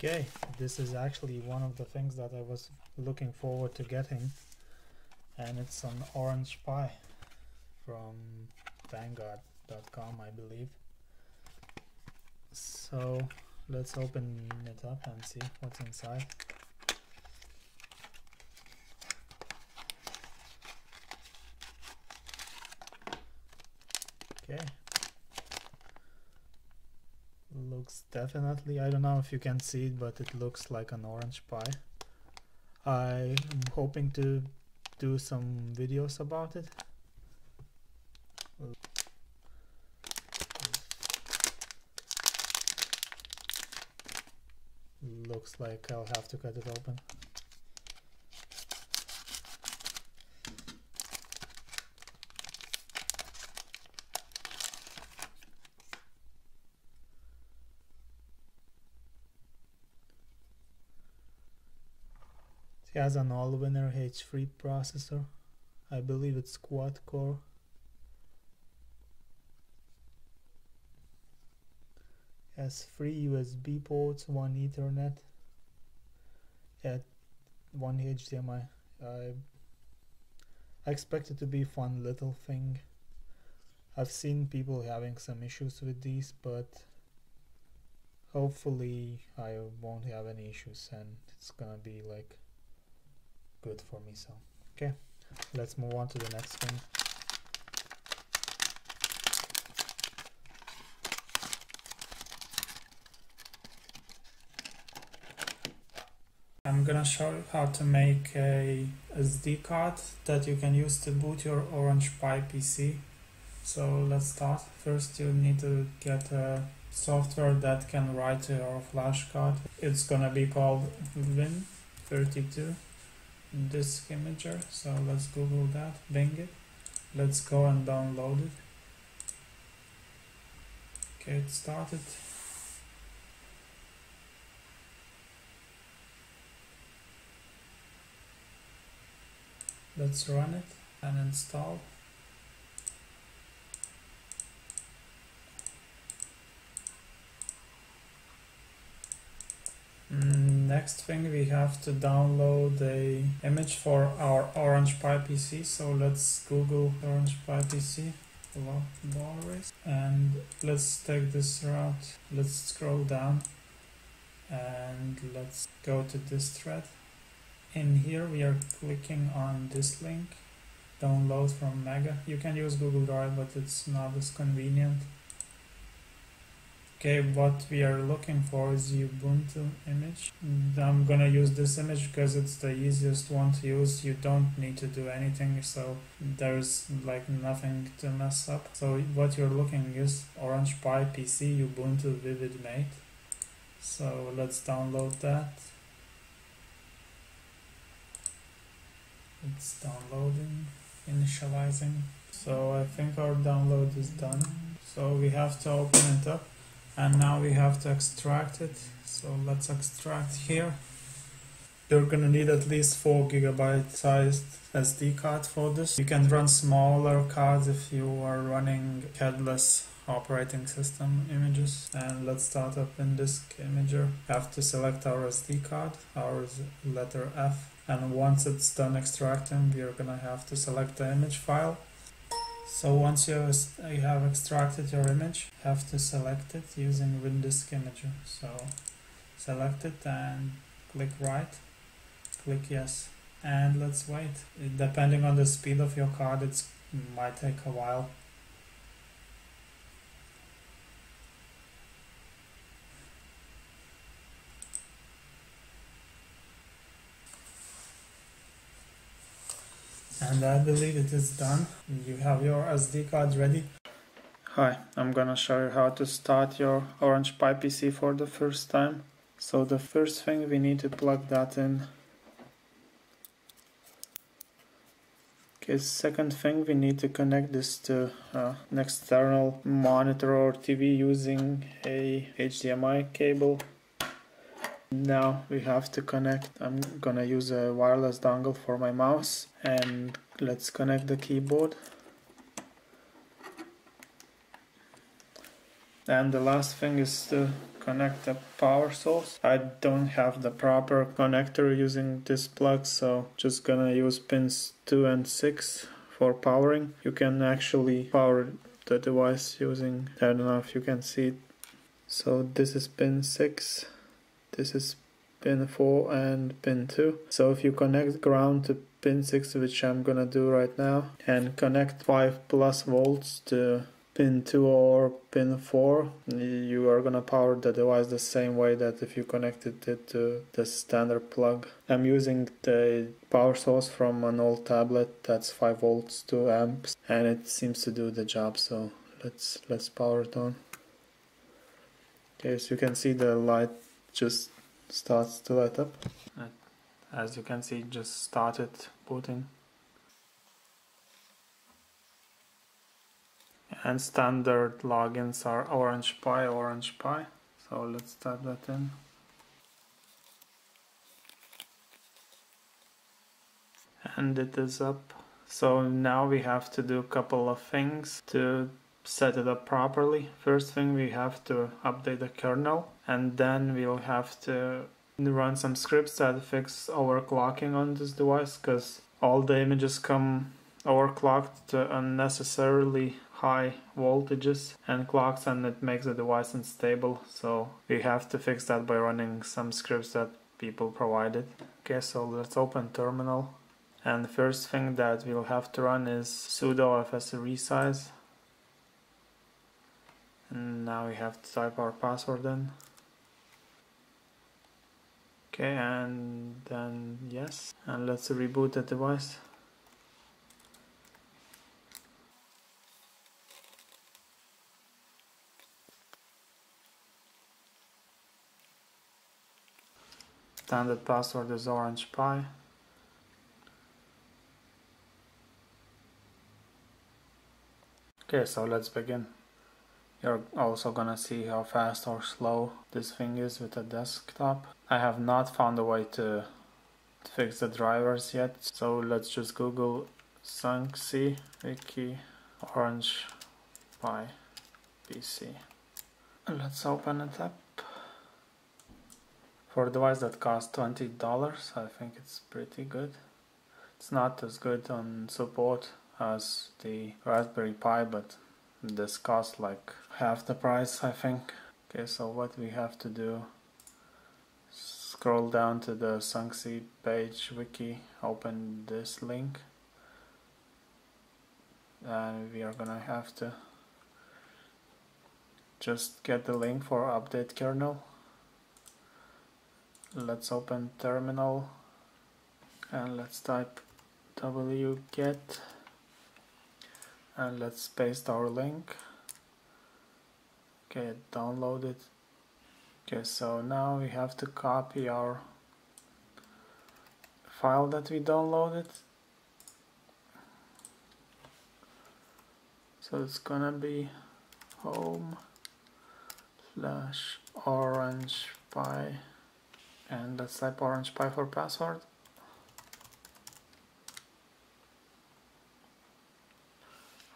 Okay, this is actually one of the things that I was looking forward to getting, and it's an orange Pi from banggood.com, I believe. So let's open it up and see what's inside. Okay, looks definitely, I don't know if you can see it, but it looks like an orange Pi. I'm hoping to do some videos about it. Looks like I'll have to cut it open. It has an Allwinner H3 processor. I believe it's quad core. Has 3 USB ports, 1 Ethernet, and 1 HDMI. I expect it to be a fun little thing. I've seen people having some issues with these, but hopefully I won't have any issues and it's gonna be like good for me. So okay, let's move on to the next thing. I'm gonna show you how to make a SD card that you can use to boot your Orange Pi PC. So let's start. First you need to get a software that can write to your flash card. It's gonna be called Win32 Disk Imager. So let's Google that, Bing it. Let's go and download it. Okay, it started. Let's run it and install. Next thing, we have to download the image for our Orange Pi PC. So let's Google Orange Pi PC and let's take this route. Let's scroll down and let's go to this thread. In here we are clicking on this link, download from Mega. You can use Google Drive, but it's not as convenient. Okay, what we are looking for is the Ubuntu image. I'm gonna use this image because it's the easiest one to use. You don't need to do anything, so there's like nothing to mess up. So what you're looking is Orange Pi PC Ubuntu Vivid Mate. So let's download that. It's downloading, initializing. So I think our download is done. So we have to open it up and now we have to extract it. So let's extract here. You're gonna need at least 4 GB sized SD card for this. You can run smaller cards if you are running headless operating system images. And let's start up in Disk Imager. We have to select our SD card, our letter F. And once it's done extracting, we are gonna have to select the image file. So once you have extracted your image, you have to select it using WinDisk Imager. So select it and click write, click yes, and let's wait. Depending on the speed of your card, it might take a while. And I believe it is done. You have your SD card ready. Hi, I'm gonna show you how to start your Orange Pi PC for the first time. So the first thing, we need to plug that in. Okay, second thing, we need to connect this to an external monitor or TV using a HDMI cable. Now we have to connect, I'm gonna use a wireless dongle for my mouse, and let's connect the keyboard. And the last thing is to connect the power source. I don't have the proper connector using this plug, so just gonna use pins 2 and 6 for powering. You can actually power the device using, I don't know if you can see it. So this is pin 6, this is pin 4 and pin 2. So if you connect ground to pin 6, which I'm gonna do right now, and connect 5+ volts to pin 2 or pin 4, you are gonna power the device the same way that if you connected it to the standard plug. I'm using the power source from an old tablet that's 5 volts 2 amps, and it seems to do the job, so let's power it on. Okay, so you can see the light just starts to light up. As you can see, it just started booting. And standard logins are Orange Pi. So let's type that in. And it is up. So now we have to do a couple of things to set it up properly. First thing, we have to update the kernel, and then we'll have to run some scripts that fix overclocking on this device, because all the images come overclocked to unnecessarily high voltages and clocks, and it makes the device unstable. So we have to fix that by running some scripts that people provided. Okay, so let's open terminal, and the first thing that we'll have to run is sudo fs resize, and now we have to type our password in. Okay, and then yes, and let's reboot the device. Standard password is Orange Pi. Okay, so let's begin. You're also gonna see how fast or slow this thing is with a desktop. I have not found a way to fix the drivers yet, so let's just Google SoC wiki Orange Pi PC. Let's open it up. For a device that costs $20, I think it's pretty good. It's not as good on support as the Raspberry Pi, but this costs like half the price, I think. Okay, so what we have to do, scroll down to the SoC page wiki, open this link, and we are gonna have to just get the link for update kernel. Let's open terminal and let's type wget and let's paste our link. Okay, download it. Okay, so now we have to copy our file that we downloaded. So it's gonna be home/Orange Pi, and let's type Orange Pi for password.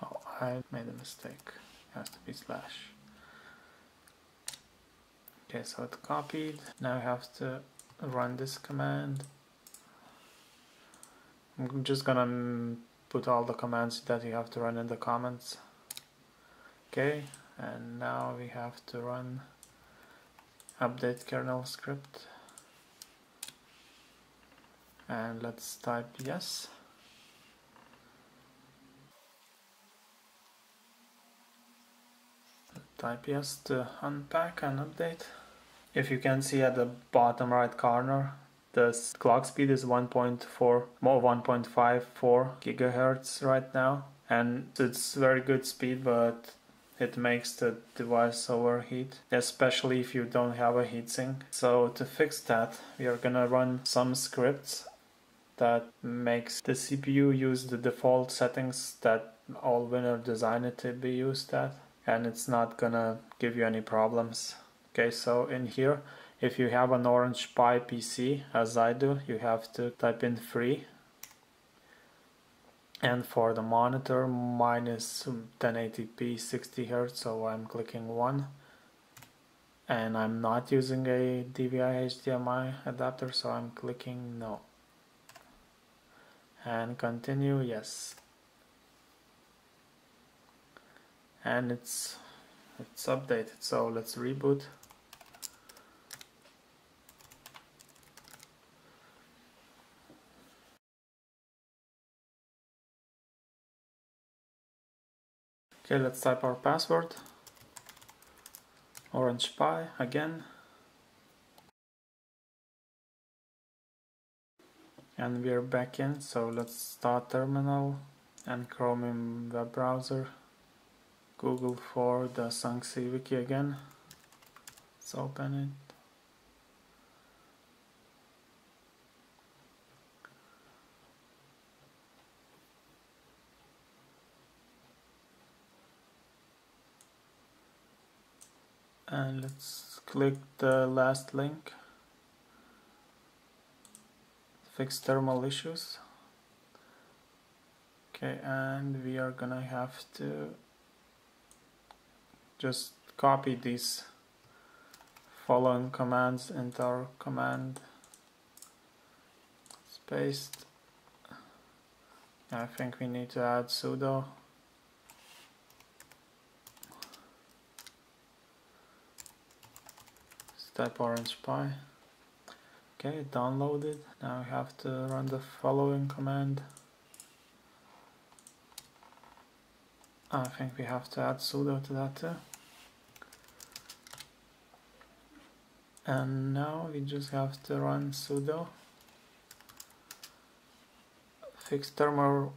Oh, I made a mistake. It has to be slash. Okay, so it's copied. Now I have to run this command. I'm just gonna put all the commands that you have to run in the comments. Okay, and now we have to run update kernel script. And let's type yes. Type yes to unpack and update. If you can see at the bottom right corner, the clock speed is 1.54 gigahertz right now, and it's very good speed, but it makes the device overheat, especially if you don't have a heatsink. So to fix that, we are gonna run some scripts that makes the CPU use the default settings that Allwinner designed it to be used at, and it's not gonna give you any problems. Okay, so in here, if you have an Orange Pi PC, as I do, you have to type in 3. And for the monitor, mine is 1080p 60 Hz, so I'm clicking 1. and I'm not using a DVI HDMI adapter, so I'm clicking no. And continue, yes. And it's updated, so let's reboot. Okay, let's type our password. Orange Pi again. And we're back in, so let's start terminal and Chromium web browser. Google for the SoC wiki again. Let's open it. And let's click the last link. Fix thermal issues. Okay, and we are gonna have to just copy these following commands into our command space. I think we need to add sudo. Let's type Orange Pi. Okay, downloaded. Now we have to run the following command. I think we have to add sudo to that too. And now we just have to run sudo fix thermal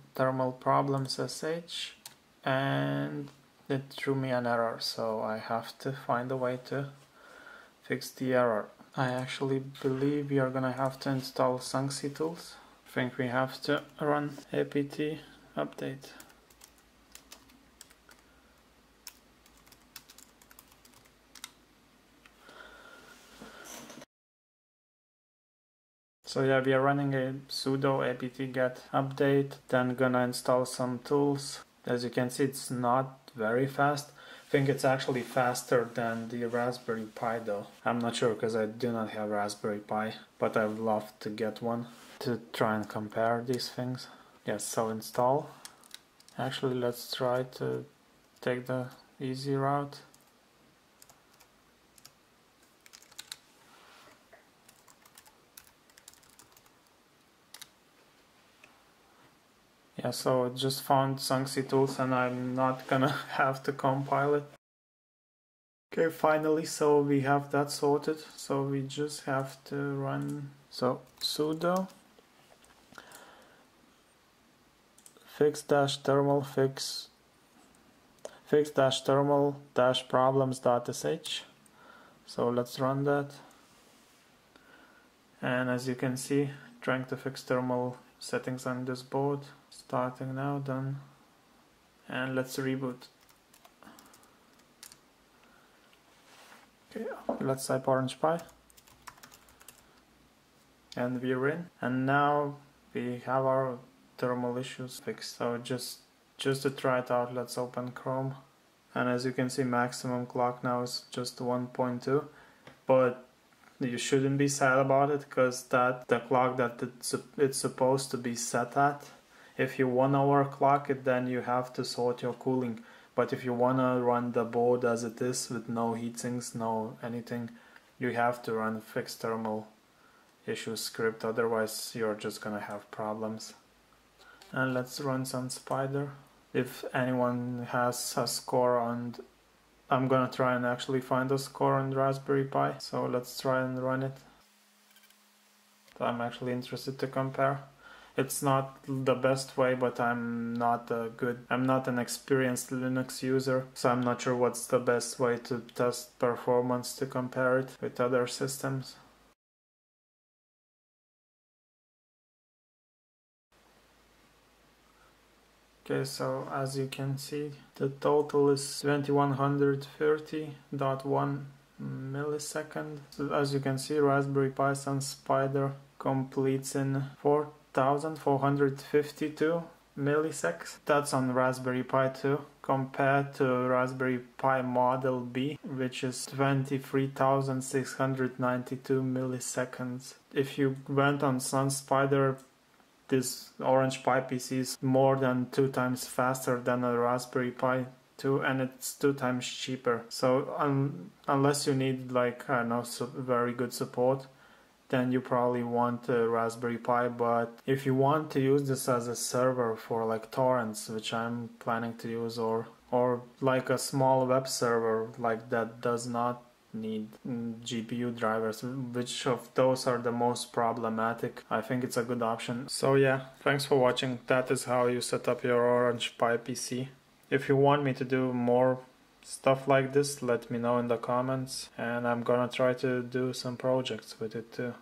problems sh, and it threw me an error, so I have to find a way to fix the error. I actually believe we are gonna have to install SoC tools. I think we have to run apt update. So yeah, we are running a sudo apt get update, then gonna install some tools. As you can see, it's not very fast. I think it's actually faster than the Raspberry Pi though. I'm not sure because I do not have Raspberry Pi, but I would love to get one to try and compare these things. Yes, so install. Actually, let's try to take the easy route. Yeah, so I just found SoC tools and I'm not gonna have to compile it. Okay, finally, so we have that sorted. So we just have to run, so sudo fix-thermal fix-thermal-problems.sh. So let's run that. And as you can see, trying to fix thermal settings on this board. Starting now, done. And let's reboot. Okay, let's type Orange Pi. And we're in. And now we have our thermal issues fixed. So just to try it out, let's open Chrome. And as you can see, maximum clock now is just 1.2. But you shouldn't be sad about it, because the clock that it's supposed to be set at. If you want to overclock it, then you have to sort your cooling. But if you want to run the board as it is with no heatsinks, no anything, you have to run fix thermal issues script, otherwise you're just gonna have problems. And let's run some Spider. If anyone has a score on, I'm gonna try and actually find a score on Raspberry Pi, so let's try and run it. I'm actually interested to compare. It's not the best way, but I'm not an experienced Linux user, so I'm not sure what's the best way to test performance to compare it with other systems. Okay, so as you can see, the total is 2130.1 millisecond. So as you can see, Raspberry Pi Sun Spider completes in 4,452 milliseconds. That's on Raspberry Pi 2, compared to Raspberry Pi Model B, which is 23,692 milliseconds. If you went on SunSpider, this Orange Pi PC is more than 2 times faster than a Raspberry Pi 2, and it's 2 times cheaper. So unless you need, like, I don't know, very good support, then you probably want a Raspberry Pi. But if you want to use this as a server for like torrents, which I'm planning to use, or like a small web server like that does not need GPU drivers, which of those are the most problematic, I think it's a good option. So yeah, thanks for watching. That is how you set up your Orange Pi PC. If you want me to do more stuff like this, let me know in the comments, and I'm gonna try to do some projects with it too.